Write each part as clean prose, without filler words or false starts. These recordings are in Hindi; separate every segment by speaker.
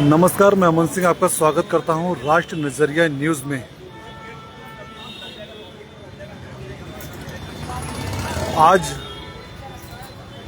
Speaker 1: नमस्कार, मैं अमन सिंह आपका स्वागत करता हूं राष्ट्र नजरिया न्यूज़ में। आज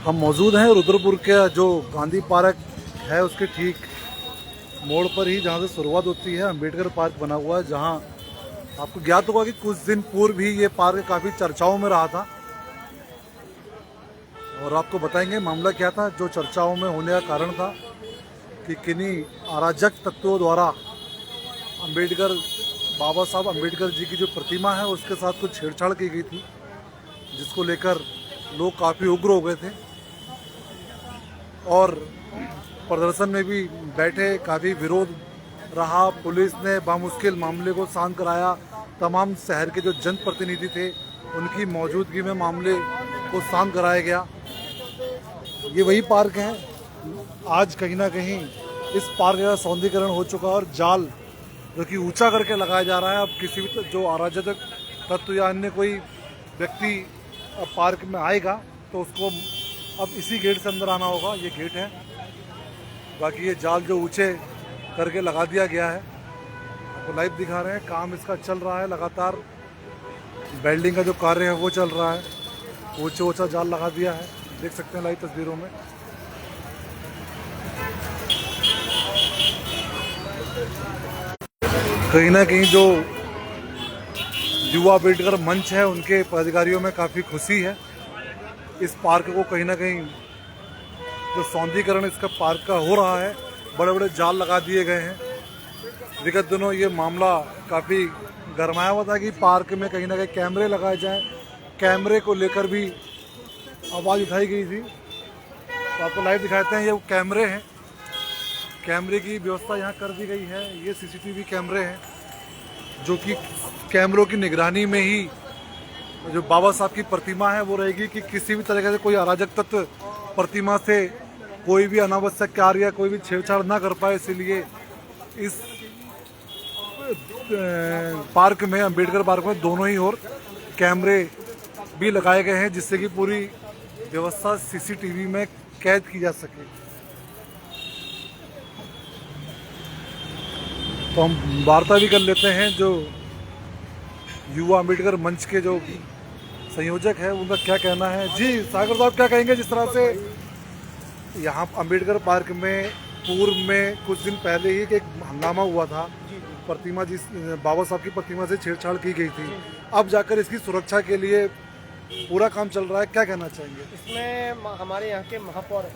Speaker 1: हम मौजूद हैं रुद्रपुर के जो गांधी पार्क है उसके ठीक मोड़ पर ही, जहां से शुरुआत होती है अंबेडकर पार्क बना हुआ है। जहां आपको ज्ञात होगा कि कुछ दिन पूर्व भी ये पार्क काफ़ी चर्चाओं में रहा था और आपको बताएंगे मामला क्या था। जो चर्चाओं में होने का कारण था कि किन्हीं अराजक तत्वों द्वारा बाबा साहब अंबेडकर जी की जो प्रतिमा है उसके साथ कुछ छेड़छाड़ की गई थी, जिसको लेकर लोग काफ़ी उग्र हो गए थे और प्रदर्शन में भी बैठे। काफ़ी विरोध रहा। पुलिस ने बामुश्किल मामले को शांत कराया। तमाम शहर के जो जनप्रतिनिधि थे उनकी मौजूदगी में मामले को शांत कराया गया। ये वही पार्क है। आज कहीं ना कहीं इस पार्क का सौंदर्यीकरण हो चुका है और जाल जो कि ऊंचा करके लगाया जा रहा है। अब किसी भी जो अराजक तत्व या अन्य कोई व्यक्ति पार्क में आएगा तो उसको अब इसी गेट से अंदर आना होगा। ये गेट है। बाकी ये जाल जो ऊंचे करके लगा दिया गया है, आपको लाइव दिखा रहे हैं। काम इसका चल रहा है लगातार। वेल्डिंग का जो कार्य है वो चल रहा है। ऊंचा जाल लगा दिया है, देख सकते हैं लाइव तस्वीरों में। कहीं ना कहीं जो युवा अम्बेडकर मंच है उनके पदाधिकारियों में काफ़ी खुशी है। इस पार्क को कहीं ना कहीं जो सौंदर्यीकरण इसका पार्क का हो रहा है, बड़े बड़े जाल लगा दिए गए हैं। विगत दिनों ये मामला काफ़ी गरमाया हुआ था कि पार्क में कहीं ना कहीं कैमरे लगाए जाएं। कैमरे को लेकर भी आवाज़ उठाई गई थी। तो आपको लाइव दिखाते हैं। ये वो कैमरे हैं। कैमरे की व्यवस्था यहाँ कर दी गई है। ये सीसीटीवी कैमरे हैं जो कि कैमरों की निगरानी में ही जो बाबा साहब की प्रतिमा है वो रहेगी कि किसी भी तरीके से कोई अराजक तत्व प्रतिमा से कोई भी अनावश्यक कार्य या कोई भी छेड़छाड़ ना कर पाए। इसलिए इस पार्क में, अंबेडकर पार्क में दोनों ही ओर कैमरे भी लगाए गए हैं, जिससे कि पूरी व्यवस्था सीसीटीवी में कैद की जा सके। तो हम वार्ता भी कर लेते हैं। जो युवा अम्बेडकर मंच के जो संयोजक है उनका क्या कहना है। जी सागर साहब, क्या कहेंगे जिस तरह से यहाँ अम्बेडकर पार्क में पूर्व में कुछ दिन पहले ही एक हंगामा हुआ था, प्रतिमा जिस बाबा साहब की प्रतिमा से छेड़छाड़ की गई थी, अब जाकर इसकी सुरक्षा के लिए पूरा काम चल रहा है, क्या कहना चाहेंगे?
Speaker 2: इसमें हमारे यहाँ के महापौर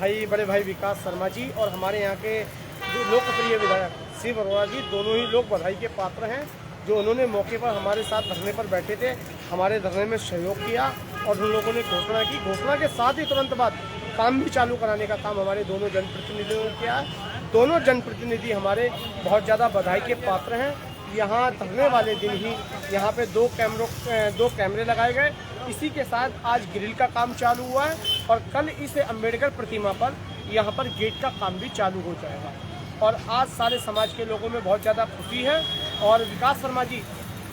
Speaker 2: बड़े भाई विकास शर्मा जी और हमारे यहाँ के जो लोकप्रिय विधायक शिव अरोड़ा जी, दोनों ही लोग बधाई के पात्र हैं। जो उन्होंने मौके पर हमारे साथ धरने पर बैठे थे, हमारे धरने में सहयोग किया और उन लोगों ने घोषणा की। घोषणा के साथ ही तुरंत बाद काम भी चालू कराने का काम हमारे दोनों जनप्रतिनिधियों ने किया है। दोनों जनप्रतिनिधि हमारे बहुत ज़्यादा बधाई के पात्र हैं। यहाँ धरने वाले दिन ही यहाँ पे दो कैमरे लगाए गए। इसी के साथ आज ग्रिल का काम चालू हुआ है और कल इस अम्बेडकर प्रतिमा पर यहाँ पर गेट का काम भी चालू हो जाएगा। और आज सारे समाज के लोगों में बहुत ज़्यादा खुशी है और विकास शर्मा जी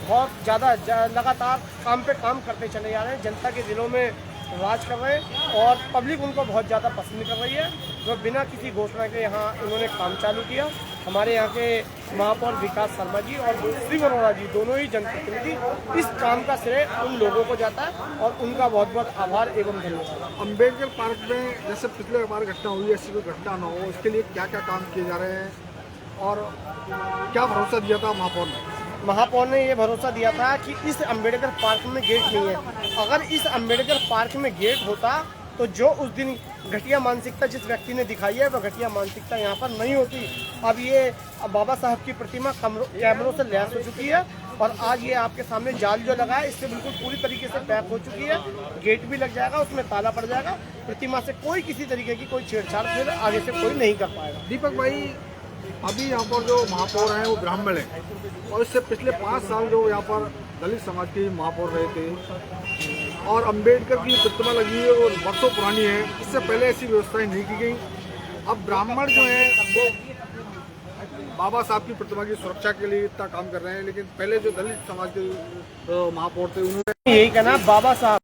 Speaker 2: बहुत ज़्यादा लगातार काम पे काम करते चले जा रहे हैं। जनता के दिलों में राज कर रहे हैं और पब्लिक उनको बहुत ज़्यादा पसंद कर रही है। जो बिना किसी घोषणा के यहाँ इन्होंने काम चालू किया। हमारे यहाँ के महापौर विकास शर्मा जी और शिव अरोड़ा जी, दोनों ही जनप्रतिनिधि, इस काम का श्रेय उन लोगों को जाता है और उनका बहुत बहुत आभार एवं धन्यवाद।
Speaker 3: अम्बेडकर पार्क में जैसे पिछले बार घटना हुई, ऐसी कोई घटना ना हो, इसके लिए क्या क्या काम किए जा रहे हैं और क्या भरोसा दिया था महापौर ने?
Speaker 2: महापौर ने ये भरोसा दिया था कि इस अम्बेडकर पार्क में गेट नहीं है। अगर इस अम्बेडकर पार्क में गेट होता तो जो उस दिन घटिया मानसिकता जिस व्यक्ति ने दिखाई है वह घटिया मानसिकता यहाँ पर नहीं होती। अब ये बाबा साहब की प्रतिमा कैमरों से लैस हो चुकी है और आज ये आपके सामने जाल जो लगा है इससे बिल्कुल पूरी तरीके से पैक हो चुकी है। गेट भी लग जाएगा, उसमें ताला पड़ जाएगा। प्रतिमा से कोई किसी तरीके की कोई छेड़छाड़ फिर आगे से कोई नहीं कर पाएगा।
Speaker 3: दीपक भाई, अभी यहाँ पर जो महापौर हैं वो ब्राह्मण हैं और इससे पिछले 5 साल जो यहाँ पर दलित समाज के महापौर रहे थे और अंबेडकर की प्रतिमा लगी है और वर्षों पुरानी है। इससे पहले ऐसी व्यवस्थाएं नहीं की गई। अब ब्राह्मण जो है वो बाबा साहब की प्रतिमा की सुरक्षा के लिए इतना काम कर रहे हैं, लेकिन पहले जो दलित समाज के महापौर थे उन्होंने
Speaker 2: यही कहना, बाबा साहब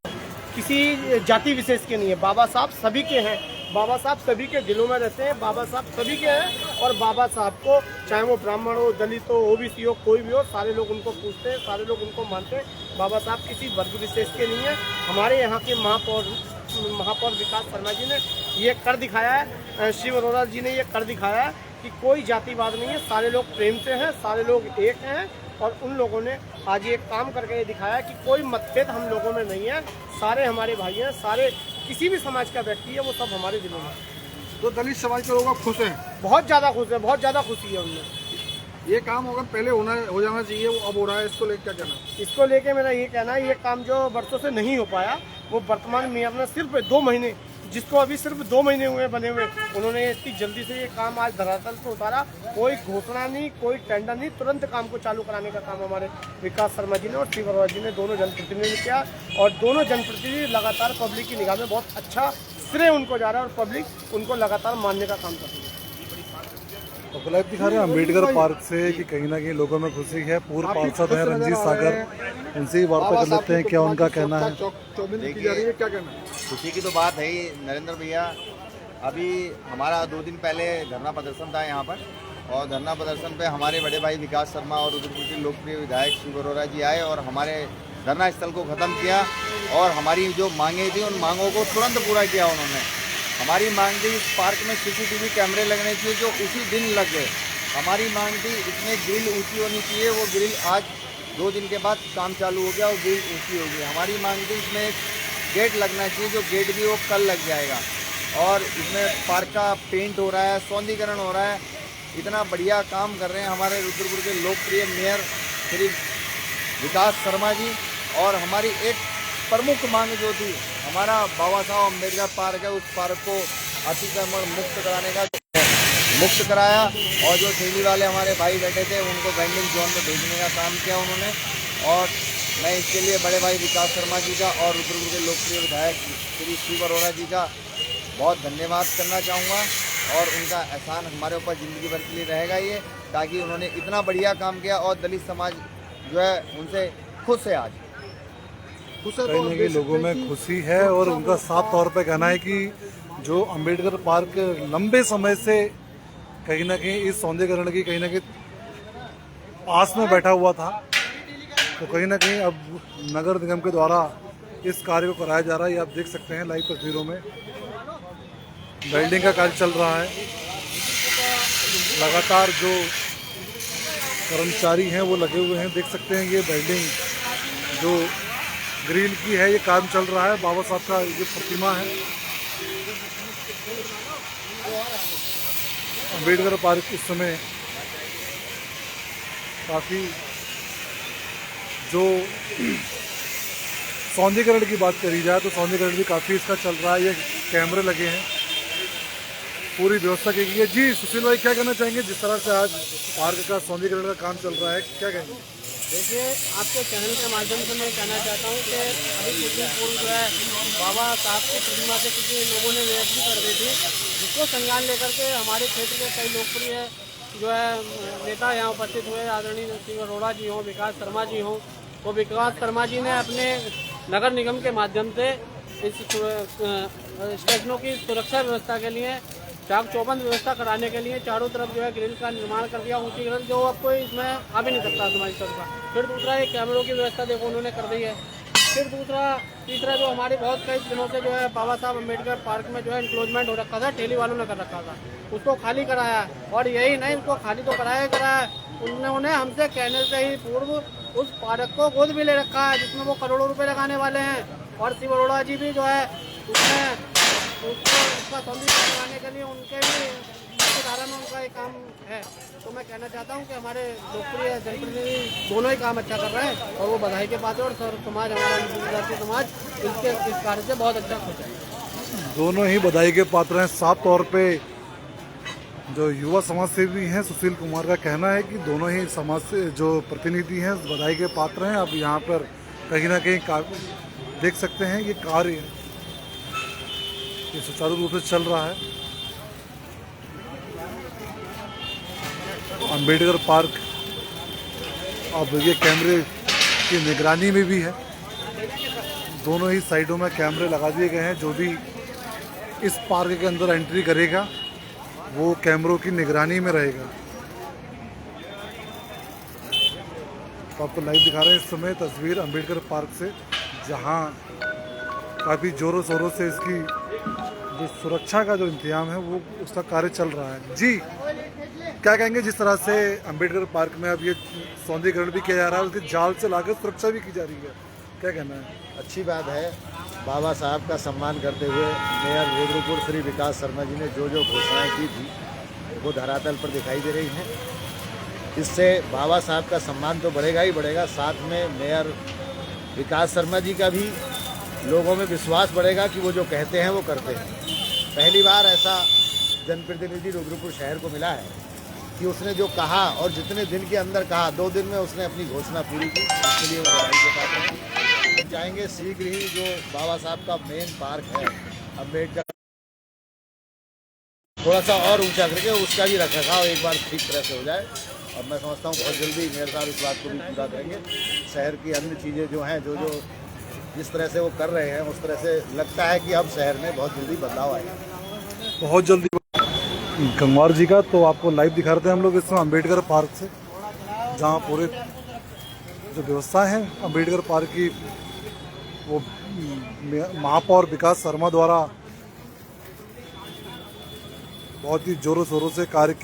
Speaker 2: किसी जाति विशेष के नहीं है, बाबा साहब सभी के हैं। बाबा साहब सभी के दिलों में रहते हैं, बाबा साहब सभी के हैं। और बाबा साहब को चाहे वो ब्राह्मण हो, दलित हो, ओबीसी हो, कोई भी हो, सारे लोग उनको पूछते हैं, सारे लोग उनको मानते हैं। बाबा साहब किसी वर्ग विशेष के नहीं है। हमारे यहाँ के महापौर विकास शर्मा जी ने ये कर दिखाया है, शिव अरोड़ा जी ने ये कर दिखाया है कि कोई जातिवाद नहीं है, सारे लोग प्रेम से हैं, सारे लोग एक हैं। और उन लोगों ने आज ये काम करके ये दिखाया कि कोई मतभेद हम लोगों में नहीं है, सारे हमारे भाई हैं, सारे किसी भी समाज का व्यक्ति है, वो सब हमारे दिलों में।
Speaker 3: तो दलित समाज के लोग खुश हैं,
Speaker 2: बहुत ज़्यादा खुश है, बहुत ज़्यादा खुशी है उनमें।
Speaker 3: ये काम अगर पहले हो जाना चाहिए, वो अब हो रहा है, इसको लेकर क्या कहना है?
Speaker 2: इसको लेके मेरा ये कहना है, ये काम जो वर्षों से नहीं हो पाया, वो वर्तमान में अपना सिर्फ 2 महीने, जिसको अभी सिर्फ 2 महीने हुए बने हुए, उन्होंने इतनी जल्दी से ये काम आज धरातल पर उतारा। कोई घोषणा नहीं, कोई टेंडर नहीं, तुरंत काम को चालू कराने का काम हमारे विकास शर्मा जी ने और शिव अरोड़ा जी ने, दोनों जनप्रतिनिधि ने किया। और दोनों जनप्रतिनिधि लगातार पब्लिक की निगाह में बहुत अच्छा श्रेय उनको जा रहा है और पब्लिक उनको लगातार मानने का काम कर रही है।
Speaker 1: तो लाइव दिखा रहे हैं अम्बेडकर पार्क से कि कहीं ना कहीं लोगों में खुशी है। पूर्व पार्षद हैं रंजीत सागर, उनसे ही वार्ता कर लेते हैं, क्या उनका कहना है।
Speaker 3: देखिए, क्या कहना है?
Speaker 4: खुशी की तो बात है ही नरेंद्र भैया। अभी हमारा 2 दिन पहले धरना प्रदर्शन था यहाँ पर, और धरना प्रदर्शन पे हमारे बड़े भाई विकास शर्मा और रुद्रपुर के लोकप्रिय विधायक शिव अरोड़ा जी आए और हमारे धरना स्थल को ख़त्म किया और हमारी जो मांगे थी उन मांगों को तुरंत पूरा किया उन्होंने। हमारी मांग थी इस पार्क में CCTV कैमरे लगने चाहिए, जो उसी दिन लग गए। हमारी मांग थी इसमें ग्रिल ऊंची होनी चाहिए, वो ग्रिल आज 2 दिन के बाद काम चालू हो गया और ग्रिल ऊंची हो गई। हमारी मांग थी इसमें एक गेट लगना चाहिए, जो गेट भी वो कल लग जाएगा। और इसमें पार्क का पेंट हो रहा है, सौंदर्यीकरण हो रहा है, इतना बढ़िया काम कर रहे हैं हमारे रुद्रपुर के लोकप्रिय मेयर श्री विकास शर्मा जी। और हमारी एक प्रमुख मांग जो थी, हमारा बाबा साहब अम्बेडकर पार्क है, उस पार्क को अतिक्रमण मुक्त कराने का मुक्त कराया। और जो ठेली वाले हमारे भाई बैठे थे उनको वेंडिंग जोन में भेजने का काम किया उन्होंने। और मैं इसके लिए बड़े भाई विकास शर्मा जी का और रुद्रपुर के लोकप्रिय विधायक श्री शिव अरोड़ा जी का बहुत धन्यवाद करना चाहूँगा। और उनका एहसान हमारे ऊपर ज़िंदगी भर के लिए रहेगा ये, ताकि उन्होंने इतना बढ़िया काम किया और दलित समाज जो है उनसे खुश है आज।
Speaker 1: कहीं ना कहीं लोगों में खुशी है और उनका साफ तौर पे कहना है कि जो अम्बेडकर पार्क लंबे समय से कहीं ना कहीं इस सौंदर्यीकरण की कहीं ना कहीं आस में बैठा हुआ था, तो कहीं ना कहीं अब नगर निगम के द्वारा इस कार्य को कराया जा रहा है। ये आप देख सकते हैं लाइव तस्वीरों में, वेल्डिंग का कार्य चल रहा है। लगातार जो कर्मचारी हैं वो लगे हुए हैं, देख सकते हैं। ये वेल्डिंग जो ग्रिल की है, ये काम चल रहा है। बाबा साहब का ये प्रतिमा है। अम्बेडकर पार्क इस समय काफ़ी जो सौंदर्यीकरण की बात करी जाए तो सौंदर्यीकरण भी काफ़ी इसका चल रहा है। ये कैमरे लगे हैं, पूरी व्यवस्था की गई है। जी सुशील भाई, क्या कहना चाहेंगे जिस तरह से आज पार्क का सौंदर्यीकरण का काम चल रहा है, क्या कहेंगे?
Speaker 2: देखिए, आपके चैनल के माध्यम से मैं कहना चाहता हूँ कि अभी कुछ दिन पूर्व जो है बाबा साहब की प्रतिमा से कुछ लोगों ने विरोध भी कर दी थी, जिसको संज्ञान लेकर के हमारे क्षेत्र के कई लोकप्रिय जो है नेता यहाँ उपस्थित हुए, आदरणीय शिव अरोड़ा जी हों, विकास शर्मा जी हों। तो विकास शर्मा जी ने अपने नगर निगम के माध्यम से इस स्टेशनों की सुरक्षा व्यवस्था के लिए चाक चौबंद व्यवस्था कराने के लिए चारों तरफ जो है ग्रिल का निर्माण कर दिया, ऊंची ग्रिल जो अब कोई इसमें आ भी नहीं सकता समाज स्तर का। फिर दूसरा एक कैमरों की व्यवस्था देखो उन्होंने कर दी है। फिर तीसरा जो हमारे बहुत कई दिनों से जो है बाबा साहब अम्बेडकर पार्क में जो है इंक्लोजमेंट हो रखा था, ठेली वालों ने कर रखा था, उसको खाली कराया। और यही नहीं, उसको खाली तो कराया उन्होंने हमसे कहने से ही पूर्व उस पार्क को गोद भी ले रखा है, जिसमें वो करोड़ों रुपए लगाने वाले हैं। और शिव अरोड़ा जी भी जो है उसमें उसका सौंदर्य कराने के लिए उनके भी धारा में उनका एक काम है। तो मैं कहना चाहता हूँ कि हमारे लोकप्रिय जनप्रतिनिधि दोनों ही काम अच्छा कर रहे हैं और वो बधाई के पात्र और सर समाज, हमारा जातीय समाज इसके इस कार्य से बहुत अच्छा खुश है।
Speaker 1: दोनों ही बधाई के पात्र हैं। साफ तौर पे जो युवा समाज सेवी हैं सुशील कुमार का कहना है कि दोनों ही समाज से जो प्रतिनिधि हैं बधाई के पात्र हैं। अब यहाँ पर कहीं ना कहीं देख सकते हैं ये कार्य ये सुचारू रूप से चल रहा है। अम्बेडकर पार्क अब ये कैमरे की निगरानी में भी है। दोनों ही साइडों में कैमरे लगा दिए गए हैं। जो भी इस पार्क के अंदर एंट्री करेगा वो कैमरों की निगरानी में रहेगा। तो आपको लाइव दिखा रहे हैं इस समय तस्वीर अंबेडकर पार्क से, जहां काफ़ी ज़ोरों शोरों से इसकी जो सुरक्षा का जो इंतजाम है वो उसका कार्य चल रहा है। जी क्या कहेंगे, जिस तरह से अंबेडकर पार्क में अब ये सौंदर्यीकरण भी किया जा रहा है, उसके जाल से लाकर सुरक्षा भी की जा रही है, क्या कहना है?
Speaker 5: अच्छी बात है। बाबा साहब का सम्मान करते हुए मेयर रुद्रपुर श्री विकास शर्मा जी ने जो जो घोषणाएं की थी वो धरातल पर दिखाई दे रही हैं। इससे बाबा साहब का सम्मान तो बढ़ेगा ही बढ़ेगा, साथ में मेयर विकास शर्मा जी का भी लोगों में विश्वास बढ़ेगा कि वो जो कहते हैं वो करते हैं। पहली बार ऐसा जनप्रतिनिधि रुद्रपुर शहर को मिला है कि उसने जो कहा और जितने दिन के अंदर कहा, 2 दिन में उसने अपनी घोषणा पूरी की। इसके लिए वो बधाई के पात्र हैं। हम चाहेंगे शीघ्र ही जो बाबा साहब का मेन पार्क है अम्बेडकर, थोड़ा सा और ऊंचा करके उसका भी रखरखाव एक बार ठीक तरह से हो जाए। और मैं समझता हूँ बहुत जल्दी मेयर साहब इस बात को भी पूरा करेंगे। शहर की अन्य चीज़ें जो हैं जो जिस तरह से वो कर रहे हैं उस तरह से लगता है कि अब शहर में बहुत जल्दी बदलाव आएगा,
Speaker 1: बहुत जल्दी। गंगवार जी का तो आपको लाइव दिखा रहे थे हम लोग इस समय अंबेडकर पार्क से, जहाँ पूरे जो व्यवस्था है अंबेडकर पार्क की वो महापौर विकास शर्मा द्वारा बहुत ही जोरों शोरों से कार्य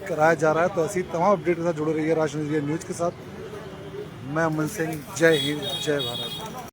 Speaker 1: कराया जा रहा है। तो ऐसी तमाम अपडेट के साथ जुड़े रहिए राष्ट्रीय न्यूज़ के साथ। मैं अमन सिंह, जय हिंद, जय भारत।